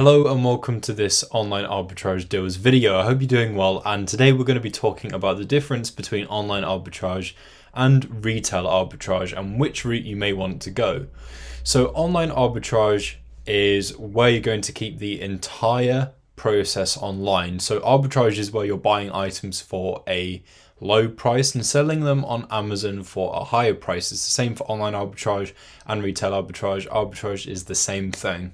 Hello and welcome to this online arbitrage deals video. I hope you're doing well, and today we're going to be talking about the difference between online arbitrage and retail arbitrage and which route you may want to go. So online arbitrage is where you're going to keep the entire process online. So arbitrage is where you're buying items for a low price and selling them on Amazon for a higher price. It's the same for online arbitrage and retail arbitrage. Arbitrage is the same thing.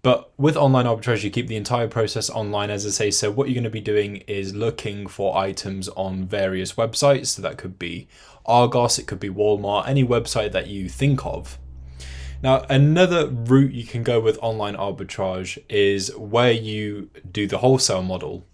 But with online arbitrage, you keep the entire process online, as I say. So what you're going to be doing is looking for items on various websites. So that could be Argos, it could be Walmart, any website that you think of. Now, another route you can go with online arbitrage is where you do the wholesale model.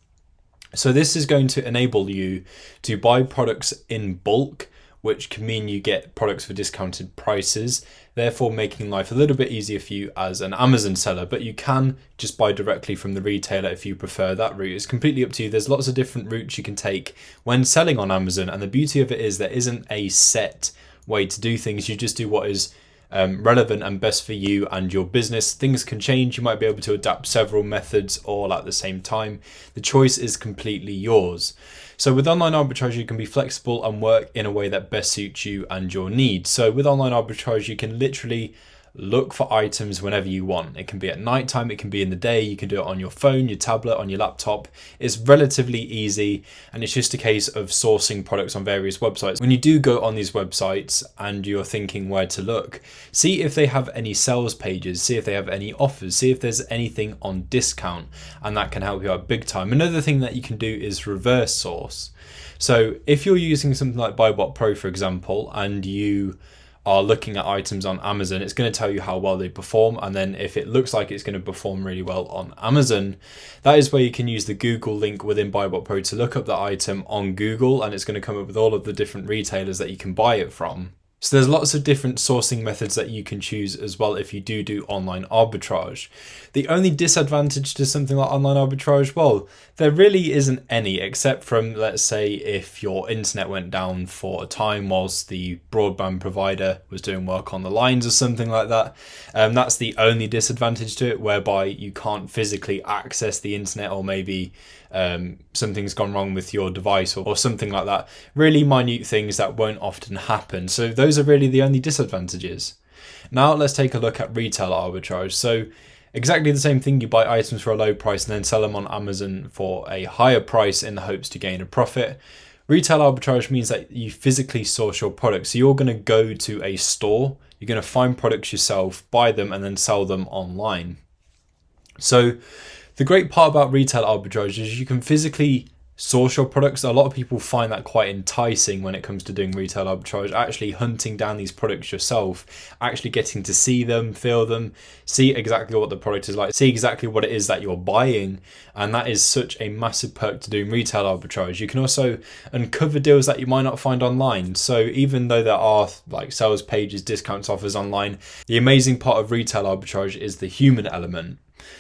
So this is going to enable you to buy products in bulk, which can mean you get products for discounted prices, therefore making life a little bit easier for you as an Amazon seller. But you can just buy directly from the retailer if you prefer that route. It's completely up to you. There's lots of different routes you can take when selling on Amazon, and the beauty of it is there isn't a set way to do things. You just do what is relevant and best for you and your business. Things can change. You might be able to adapt several methods all at the same time. The choice is completely yours. So with online arbitrage, you can be flexible and work in a way that best suits you and your needs. So with online arbitrage, you can literally look for items whenever you want. It can be at nighttime, it can be in the day, you can do it on your phone, your tablet, on your laptop. It's relatively easy, and it's just a case of sourcing products on various websites. When you do go on these websites and you're thinking where to look, see if they have any sales pages, see if they have any offers, see if there's anything on discount, and that can help you out big time. Another thing that you can do is reverse source. So if you're using something like BuyBot Pro, for example, and you are looking at items on Amazon, it's going to tell you how well they perform, and then if it looks like it's going to perform really well on Amazon, that is where you can use the Google link within BuyBot Pro to look up the item on Google, and it's going to come up with all of the different retailers that you can buy it from. So there's lots of different sourcing methods that you can choose as well if you do online arbitrage. The only disadvantage to something like online arbitrage, well, there really isn't any, except from, let's say, if your internet went down for a time whilst the broadband provider was doing work on the lines or something like that. That's the only disadvantage to it, whereby you can't physically access the internet, or maybe something's gone wrong with your device or something like that. Really minute things that won't often happen. So those are really the only disadvantages. Now let's take a look at retail arbitrage. So exactly the same thing. You buy items for a low price and then sell them on Amazon for a higher price in the hopes to gain a profit. Retail arbitrage means that you physically source your products. So you're going to go to a store, you're going to find products yourself, buy them, and then sell them online. So the great part about retail arbitrage is you can physically source your products. A lot of people find that quite enticing when it comes to doing retail arbitrage, actually hunting down these products yourself, actually getting to see them, feel them, see exactly what the product is like, see exactly what it is that you're buying. And that is such a massive perk to doing retail arbitrage. You can also uncover deals that you might not find online. So even though there are like sales pages, discounts, offers online, the amazing part of retail arbitrage is the human element.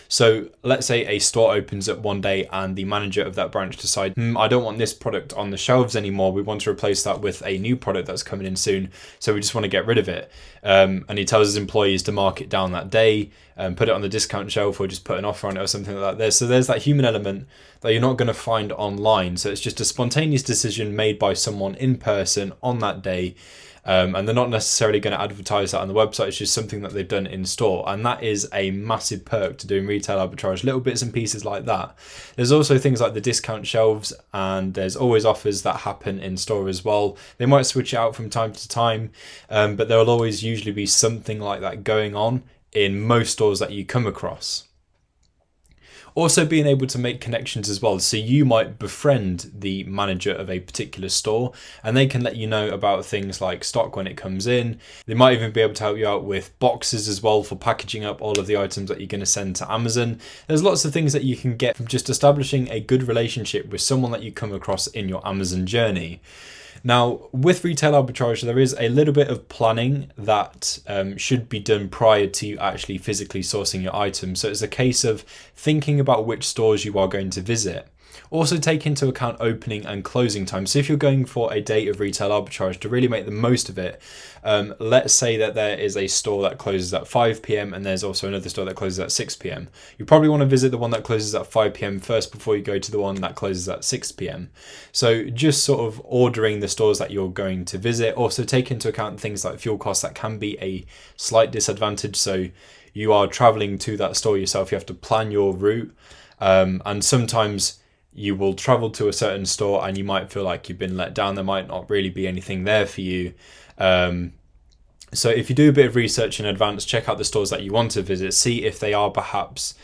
So let's say a store opens up one day and the manager of that branch decides, I don't want this product on the shelves anymore. We want to replace that with a new product that's coming in soon. So we just want to get rid of it. And he tells his employees to mark it down that day, put it on the discount shelf, or just put an offer on it or something like that. So there's that human element that you're not going to find online. So it's just a spontaneous decision made by someone in person on that day. And they're not necessarily going to advertise that on the website. It's just something that they've done in store. And that is a massive perk to doing retail arbitrage, little bits and pieces like that. There's also things like the discount shelves, and there's always offers that happen in store as well. They might switch it out from time to time, but there will always usually be something like that going on in most stores that you come across. Also being able to make connections as well. So you might befriend the manager of a particular store, and they can let you know about things like stock when it comes in. They might even be able to help you out with boxes as well for packaging up all of the items that you're going to send to Amazon. There's lots of things that you can get from just establishing a good relationship with someone that you come across in your Amazon journey. Now, with retail arbitrage, there is a little bit of planning that should be done prior to actually physically sourcing your items. So it's a case of thinking about which stores you are going to visit. Also take into account opening and closing time. So if you're going for a day of retail arbitrage to really make the most of it, let's say that there is a store that closes at 5 p.m. and there's also another store that closes at 6 p.m. You probably want to visit the one that closes at 5 p.m. first before you go to the one that closes at 6 p.m. So just sort of ordering the stores that you're going to visit. Also take into account things like fuel costs. That can be a slight disadvantage. So you are traveling to that store yourself, you have to plan your route, and sometimes you will travel to a certain store and you might feel like you've been let down. There might not really be anything there for you. So if you do a bit of research in advance, check out the stores that you want to visit, see if they are perhaps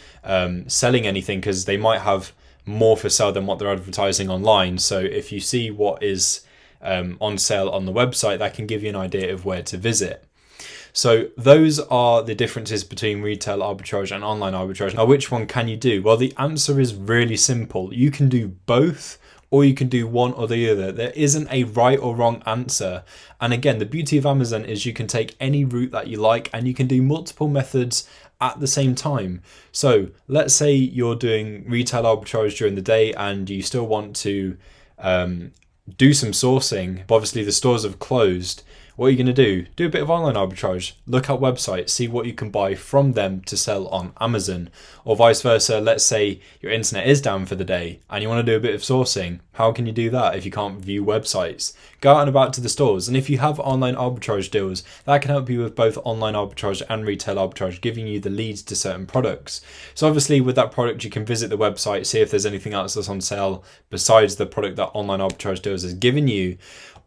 selling anything, because they might have more for sale than what they're advertising online. So if you see what is on sale on the website, that can give you an idea of where to visit. So those are the differences between retail arbitrage and online arbitrage. Now, which one can you do? Well, the answer is really simple. You can do both, or you can do one or the other. There isn't a right or wrong answer. And again, the beauty of Amazon is you can take any route that you like and you can do multiple methods at the same time. So let's say you're doing retail arbitrage during the day and you still want to do some sourcing, but obviously the stores have closed. What are you going to do? Do a bit of online arbitrage. Look at websites, see what you can buy from them to sell on Amazon. Or vice versa, let's say your internet is down for the day and you want to do a bit of sourcing. How can you do that if you can't view websites? Go out and about to the stores. And if you have online arbitrage deals, that can help you with both online arbitrage and retail arbitrage, giving you the leads to certain products. So obviously with that product, you can visit the website, see if there's anything else that's on sale besides the product that online arbitrage deals has given you.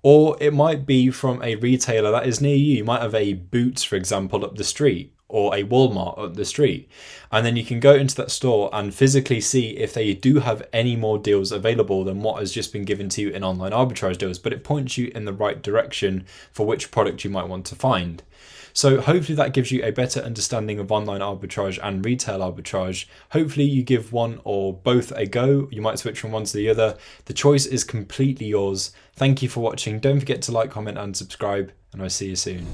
Or it might be from a retailer that is near you. You might have a Boots, for example, up the street, or a Walmart up the street. And then you can go into that store and physically see if they do have any more deals available than what has just been given to you in online arbitrage deals. But it points you in the right direction for which product you might want to find. So hopefully that gives you a better understanding of online arbitrage and retail arbitrage. Hopefully you give one or both a go. You might switch from one to the other. The choice is completely yours. Thank you for watching. Don't forget to like, comment and subscribe, and I'll see you soon.